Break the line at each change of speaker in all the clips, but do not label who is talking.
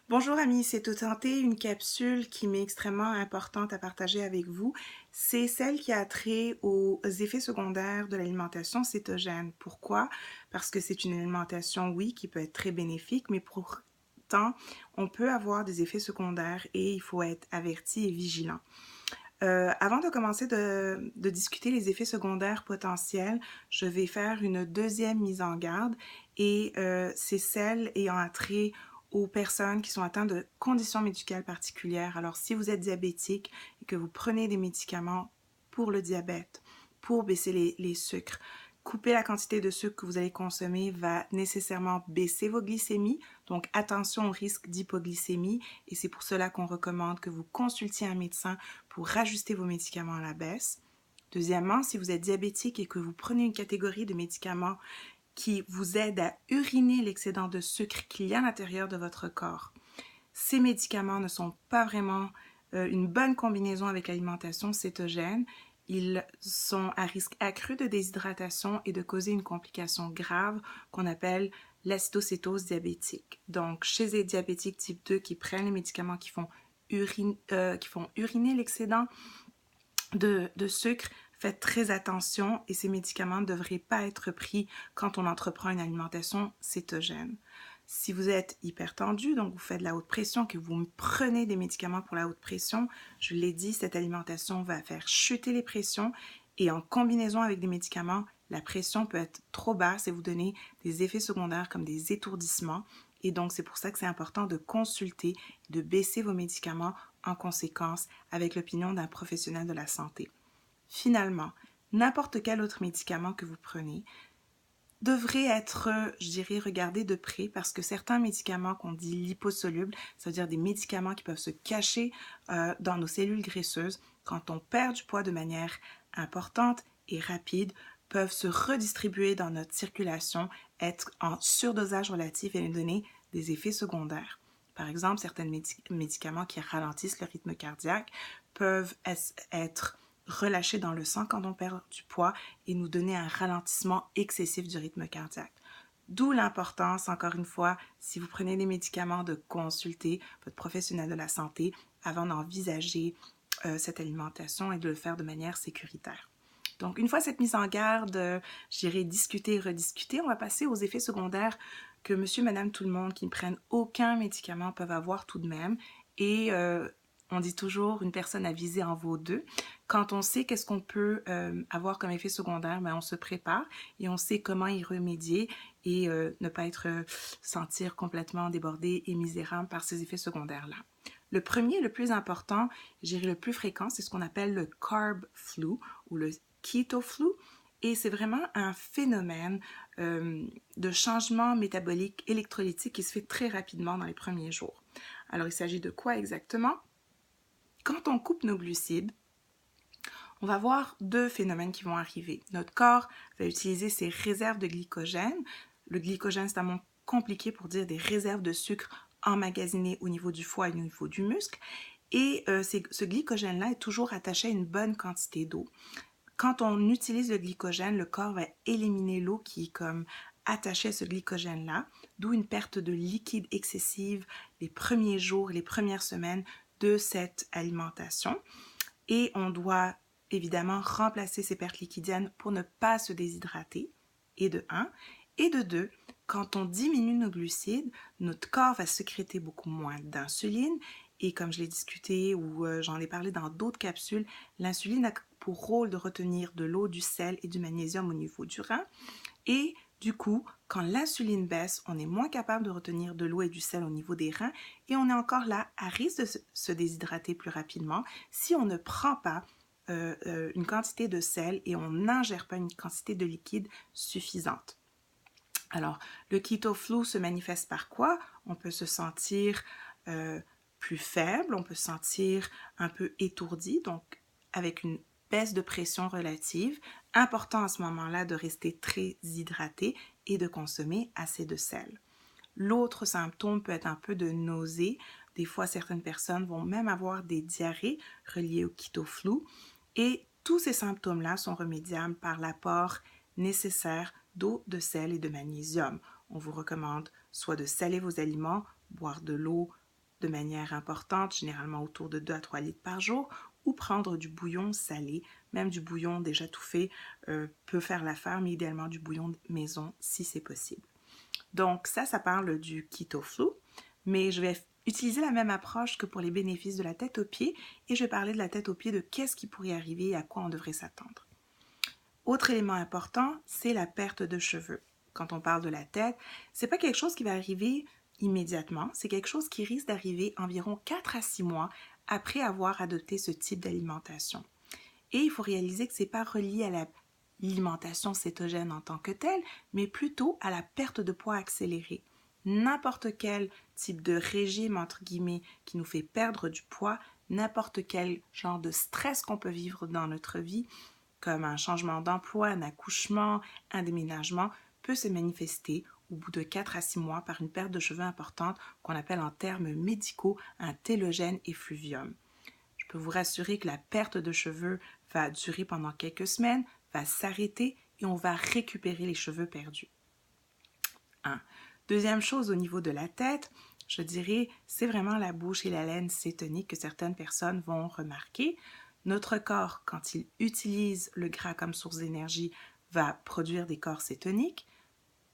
Bonjour amis, c'est au santé, une capsule qui m'est extrêmement importante à partager avec vous. C'est celle qui a trait aux effets secondaires de l'alimentation cétogène. Pourquoi? Parce que c'est une alimentation, oui, qui peut être très bénéfique, mais pourtant, on peut avoir des effets secondaires et il faut être averti et vigilant. Avant de commencer de discuter les effets secondaires potentiels, je vais faire une deuxième mise en garde et c'est celle ayant trait aux personnes qui sont atteintes de conditions médicales particulières. Alors, si vous êtes diabétique et que vous prenez des médicaments pour le diabète, pour baisser les sucres, couper la quantité de sucre que vous allez consommer va nécessairement baisser vos glycémies. Donc, attention au risque d'hypoglycémie et c'est pour cela qu'on recommande que vous consultiez un médecin pour rajuster vos médicaments à la baisse. Deuxièmement, si vous êtes diabétique et que vous prenez une catégorie de médicaments qui vous aident à uriner l'excédent de sucre qu'il y a à l'intérieur de votre corps, ces médicaments ne sont pas vraiment une bonne combinaison avec l'alimentation cétogène. Ils sont à risque accru de déshydratation et de causer une complication grave qu'on appelle l'acétocétose diabétique. Donc, chez les diabétiques type 2 qui prennent les médicaments qui font uriner l'excédent de sucre, faites très attention et ces médicaments ne devraient pas être pris quand on entreprend une alimentation cétogène. Si vous êtes hypertendu, donc vous faites de la haute pression, que vous prenez des médicaments pour la haute pression, je l'ai dit, cette alimentation va faire chuter les pressions et en combinaison avec des médicaments, la pression peut être trop basse et vous donner des effets secondaires comme des étourdissements. Et donc, c'est pour ça que c'est important de consulter, de baisser vos médicaments en conséquence avec l'opinion d'un professionnel de la santé. Finalement, n'importe quel autre médicament que vous prenez devrait être, je dirais, regardé de près parce que certains médicaments qu'on dit liposolubles, c'est-à-dire des médicaments qui peuvent se cacher dans nos cellules graisseuses, quand on perd du poids de manière importante et rapide, peuvent se redistribuer dans notre circulation, être en surdosage relatif et nous donner des effets secondaires. Par exemple, certains médicaments qui ralentissent le rythme cardiaque peuvent être relâchés dans le sang quand on perd du poids et nous donner un ralentissement excessif du rythme cardiaque. D'où l'importance, encore une fois, si vous prenez des médicaments, de consulter votre professionnel de la santé avant d'envisager cette alimentation et de le faire de manière sécuritaire. Donc, une fois cette mise en garde, j'irai discuter et rediscuter, on va passer aux effets secondaires que monsieur, madame, tout le monde qui ne prennent aucun médicament peuvent avoir tout de même. Et on dit toujours une personne à viser en vaut deux. Quand on sait qu'est-ce qu'on peut avoir comme effet secondaire, ben on se prépare et on sait comment y remédier et ne pas être sentir complètement débordé et misérable par ces effets secondaires-là. Le premier, le plus important, je dirais le plus fréquent, c'est ce qu'on appelle le carb flu ou le keto flu. Et c'est vraiment un phénomène de changement métabolique électrolytique qui se fait très rapidement dans les premiers jours. Alors, il s'agit de quoi exactement? Quand on coupe nos glucides, on va voir deux phénomènes qui vont arriver. Notre corps va utiliser ses réserves de glycogène. Le glycogène, c'est un mot compliqué pour dire des réserves de sucre emmagasinées au niveau du foie et au niveau du muscle. Et ce glycogène-là est toujours attaché à une bonne quantité d'eau. Quand on utilise le glycogène, le corps va éliminer l'eau qui est comme attachée à ce glycogène-là, d'où une perte de liquide excessive les premiers jours, les premières semaines de cette alimentation. Et on doit évidemment remplacer ces pertes liquidiennes pour ne pas se déshydrater, et de 1. Et de 2, quand on diminue nos glucides, notre corps va sécréter beaucoup moins d'insuline. Et comme je l'ai discuté ou j'en ai parlé dans d'autres capsules, l'insuline a pour rôle de retenir de l'eau, du sel et du magnésium au niveau du rein. Et du coup, quand l'insuline baisse, on est moins capable de retenir de l'eau et du sel au niveau des reins et on est encore là à risque de se déshydrater plus rapidement si on ne prend pas une quantité de sel et on n'ingère pas une quantité de liquide suffisante. Alors, le keto flu se manifeste par quoi? On peut se sentir plus faible, on peut se sentir un peu étourdi, donc avec une baisse de pression relative. Important à ce moment-là de rester très hydraté et de consommer assez de sel. L'autre symptôme peut être un peu de nausée. Des fois, certaines personnes vont même avoir des diarrhées reliées au keto flu. Et tous ces symptômes-là sont remédiables par l'apport nécessaire d'eau, de sel et de magnésium. On vous recommande soit de saler vos aliments, boire de l'eau de manière importante, généralement autour de 2 à 3 litres par jour, ou prendre du bouillon salé, même du bouillon déjà tout fait peut faire l'affaire, mais idéalement du bouillon de maison si c'est possible. Donc ça parle du keto flu, mais je vais utiliser la même approche que pour les bénéfices de la tête aux pieds et je vais parler de la tête aux pieds de qu'est-ce qui pourrait arriver et à quoi on devrait s'attendre. Autre élément important, c'est la perte de cheveux. Quand on parle de la tête, c'est pas quelque chose qui va arriver immédiatement, c'est quelque chose qui risque d'arriver environ 4 à 6 mois après avoir adopté ce type d'alimentation. Et il faut réaliser que c'est pas relié à l'alimentation cétogène en tant que telle, mais plutôt à la perte de poids accélérée. N'importe quel type de régime, entre guillemets, qui nous fait perdre du poids, n'importe quel genre de stress qu'on peut vivre dans notre vie, comme un changement d'emploi, un accouchement, un déménagement, peut se manifester au bout de 4 à 6 mois par une perte de cheveux importante qu'on appelle en termes médicaux un télogène effluvium. Je peux vous rassurer que la perte de cheveux va durer pendant quelques semaines, va s'arrêter et on va récupérer les cheveux perdus. Deuxième chose au niveau de la tête, je dirais, c'est vraiment la bouche et la laine cétonique que certaines personnes vont remarquer. Notre corps, quand il utilise le gras comme source d'énergie, va produire des corps cétoniques.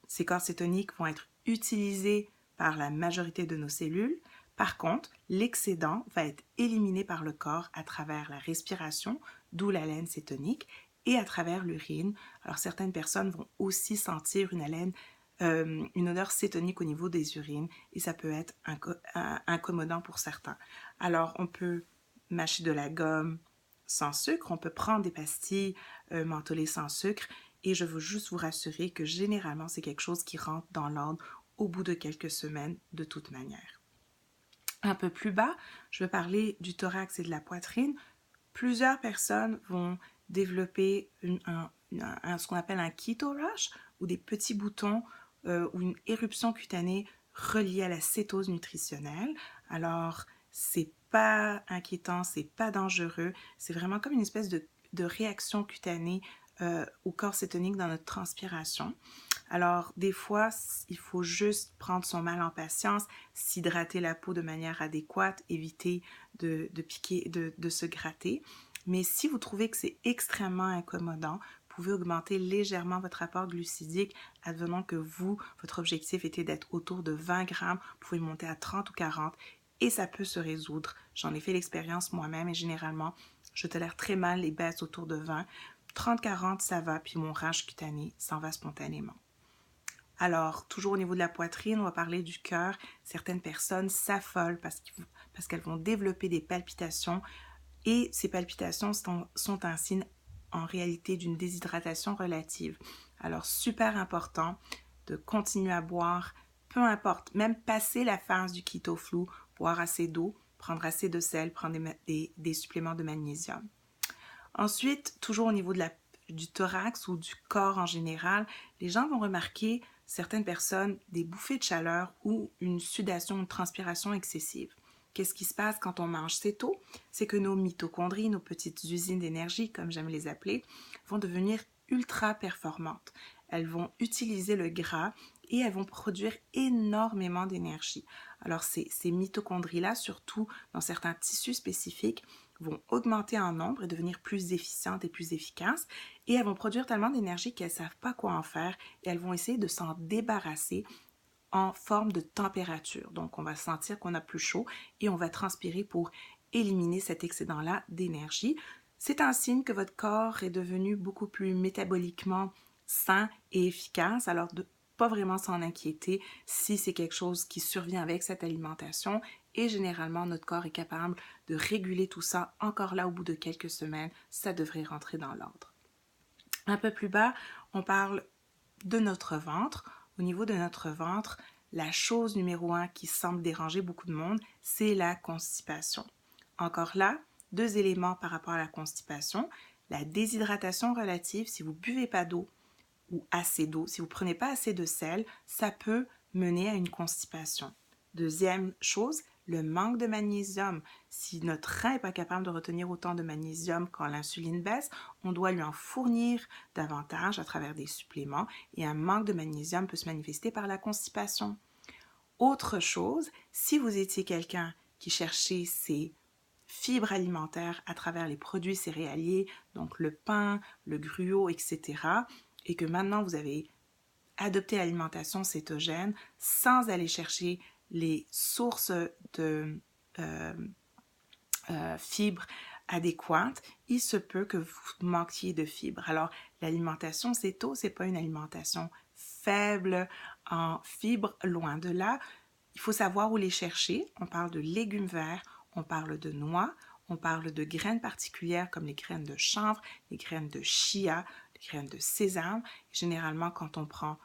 Ces corps cétoniques vont être utilisés par la majorité de nos cellules. Par contre, l'excédent va être éliminé par le corps à travers la respiration, d'où la laine cétonique, et à travers l'urine. Alors certaines personnes vont aussi sentir une odeur cétonique au niveau des urines et ça peut être incommodant pour certains. Alors on peut mâcher de la gomme sans sucre, on peut prendre des pastilles mentholées sans sucre et je veux juste vous rassurer que généralement c'est quelque chose qui rentre dans l'ordre au bout de quelques semaines de toute manière. Un peu plus bas, je vais parler du thorax et de la poitrine. Plusieurs personnes vont développer ce qu'on appelle un keto rash ou des petits boutons ou une éruption cutanée reliée à la cétose nutritionnelle. Alors, c'est pas inquiétant, c'est pas dangereux, c'est vraiment comme une espèce de réaction cutanée au corps cétonique dans notre transpiration. Alors, des fois, il faut juste prendre son mal en patience, s'hydrater la peau de manière adéquate, éviter de piquer, de se gratter. Mais si vous trouvez que c'est extrêmement incommodant, vous pouvez augmenter légèrement votre apport glucidique, advenant que votre objectif était d'être autour de 20 grammes, vous pouvez monter à 30 ou 40 et ça peut se résoudre. J'en ai fait l'expérience moi-même et généralement, je tolère très mal les baisses autour de 20. 30-40, ça va, puis mon rash cutané s'en va spontanément. Alors, toujours au niveau de la poitrine, on va parler du cœur. Certaines personnes s'affolent parce qu'elles vont développer des palpitations et ces palpitations sont un signe en réalité d'une déshydratation relative. Alors, super important de continuer à boire, peu importe, même passer la phase du keto flu, boire assez d'eau, prendre assez de sel, prendre des suppléments de magnésium. Ensuite, toujours au niveau du thorax ou du corps en général, les gens vont remarquer, certaines personnes, des bouffées de chaleur ou une sudation, une transpiration excessive. Qu'est-ce qui se passe quand on mange céto? C'est que nos mitochondries, nos petites usines d'énergie, comme j'aime les appeler, vont devenir ultra performantes. Elles vont utiliser le gras et elles vont produire énormément d'énergie. Alors ces mitochondries-là, surtout dans certains tissus spécifiques, vont augmenter en nombre et devenir plus efficientes et plus efficaces et elles vont produire tellement d'énergie qu'elles ne savent pas quoi en faire et elles vont essayer de s'en débarrasser en forme de température. Donc on va sentir qu'on a plus chaud et on va transpirer pour éliminer cet excédent-là d'énergie. C'est un signe que votre corps est devenu beaucoup plus métaboliquement sain et efficace, alors de pas vraiment s'en inquiéter si c'est quelque chose qui survient avec cette alimentation et généralement notre corps est capable de réguler tout ça encore là au bout de quelques semaines, ça devrait rentrer dans l'ordre. Un peu plus bas, on parle de notre ventre. Au niveau de notre ventre, la chose numéro 1 qui semble déranger beaucoup de monde, c'est la constipation. Encore là, 2 éléments par rapport à la constipation. La déshydratation relative, si vous ne buvez pas d'eau ou assez d'eau, si vous ne prenez pas assez de sel, ça peut mener à une constipation. Deuxième chose, le manque de magnésium. Si notre rein n'est pas capable de retenir autant de magnésium quand l'insuline baisse, on doit lui en fournir davantage à travers des suppléments et un manque de magnésium peut se manifester par la constipation. Autre chose, si vous étiez quelqu'un qui cherchait ses fibres alimentaires à travers les produits céréaliers, donc le pain, le gruau, etc., et que maintenant vous avez adopté l'alimentation cétogène sans aller chercher les sources de fibres adéquates, il se peut que vous manquiez de fibres. Alors, l'alimentation céto, c'est pas une alimentation faible en fibres, loin de là. Il faut savoir où les chercher. On parle de légumes verts, on parle de noix, on parle de graines particulières comme les graines de chanvre, les graines de chia, les graines de sésame. Généralement, quand on prend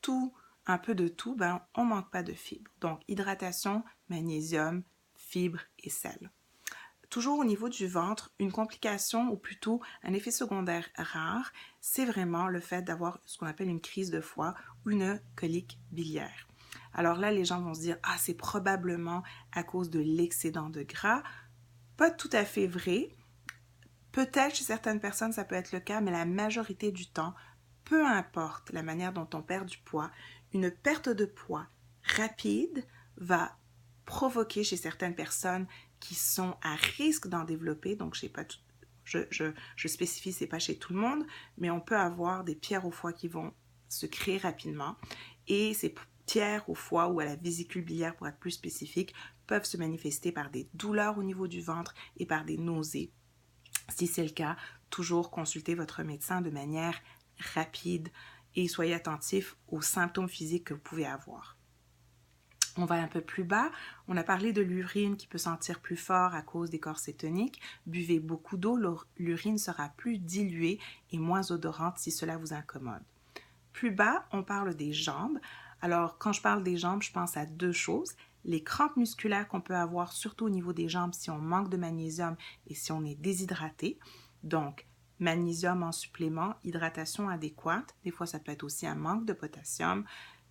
tout, un peu de tout, on ne manque pas de fibres. Donc, hydratation, magnésium, fibres et sel. Toujours au niveau du ventre, une complication ou plutôt un effet secondaire rare, c'est vraiment le fait d'avoir ce qu'on appelle une crise de foie ou une colique biliaire. Alors là, les gens vont se dire « Ah, c'est probablement à cause de l'excédent de gras ». Pas tout à fait vrai. Peut-être chez certaines personnes, ça peut être le cas, mais la majorité du temps, peu importe la manière dont on perd du poids, une perte de poids rapide va provoquer chez certaines personnes qui sont à risque d'en développer, donc je spécifie, c'est pas chez tout le monde, mais on peut avoir des pierres au foie qui vont se créer rapidement et ces pierres au foie ou à la vésicule biliaire, pour être plus spécifique, peuvent se manifester par des douleurs au niveau du ventre et par des nausées. Si c'est le cas, toujours consultez votre médecin de manière rapide et soyez attentif aux symptômes physiques que vous pouvez avoir. On va un peu plus bas. On a parlé de l'urine qui peut sentir plus fort à cause des corps cétoniques. Buvez beaucoup d'eau, l'urine sera plus diluée et moins odorante si cela vous incommode. Plus bas, on parle des jambes. Alors, quand je parle des jambes, je pense à deux choses. Les crampes musculaires qu'on peut avoir, surtout au niveau des jambes, si on manque de magnésium et si on est déshydraté. Donc, magnésium en supplément, hydratation adéquate. Des fois, ça peut être aussi un manque de potassium.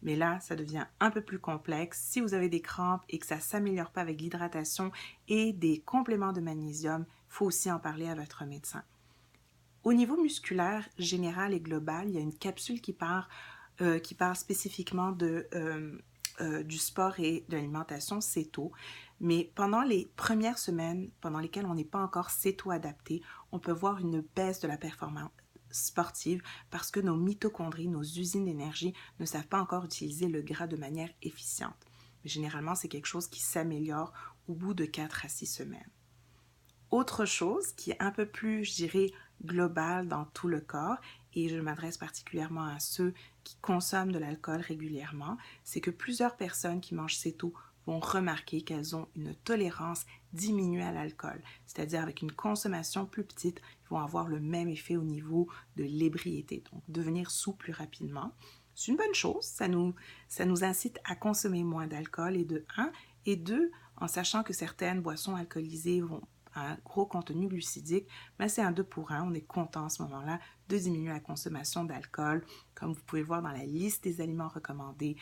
Mais là, ça devient un peu plus complexe. Si vous avez des crampes et que ça ne s'améliore pas avec l'hydratation et des compléments de magnésium, il faut aussi en parler à votre médecin. Au niveau musculaire général et global, il y a une capsule qui parle spécifiquement du sport et de l'alimentation céto. Mais pendant les premières semaines, pendant lesquelles on n'est pas encore céto-adapté, on peut voir une baisse de la performance sportive parce que nos mitochondries, nos usines d'énergie ne savent pas encore utiliser le gras de manière efficiente. Mais généralement, c'est quelque chose qui s'améliore au bout de 4 à 6 semaines. Autre chose qui est un peu plus, je dirais, globale dans tout le corps, et je m'adresse particulièrement à ceux qui consomment de l'alcool régulièrement, c'est que plusieurs personnes qui mangent céto vont remarquer qu'elles ont une tolérance diminuée à l'alcool, c'est-à-dire avec une consommation plus petite, ils vont avoir le même effet au niveau de l'ébriété, donc devenir sous plus rapidement. C'est une bonne chose, ça nous incite à consommer moins d'alcool, et de 1, et 2, en sachant que certaines boissons alcoolisées vont un gros contenu glucidique, mais c'est un 2 pour 1. On est content à ce moment-là de diminuer la consommation d'alcool. Comme vous pouvez voir dans la liste des aliments recommandés,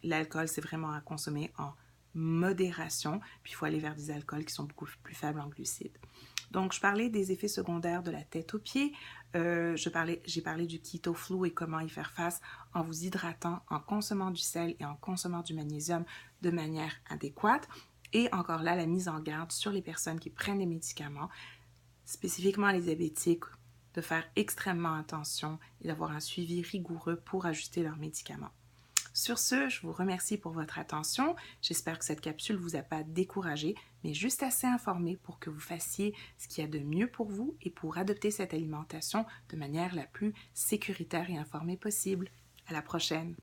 l'alcool, c'est vraiment à consommer en modération, puis il faut aller vers des alcools qui sont beaucoup plus faibles en glucides. Donc, je parlais des effets secondaires de la tête aux pieds. J'ai parlé du keto flu et comment y faire face en vous hydratant, en consommant du sel et en consommant du magnésium de manière adéquate. Et encore là, la mise en garde sur les personnes qui prennent des médicaments, spécifiquement les diabétiques, de faire extrêmement attention et d'avoir un suivi rigoureux pour ajuster leurs médicaments. Sur ce, je vous remercie pour votre attention. J'espère que cette capsule ne vous a pas découragé, mais juste assez informé pour que vous fassiez ce qu'il y a de mieux pour vous et pour adopter cette alimentation de manière la plus sécuritaire et informée possible. À la prochaine!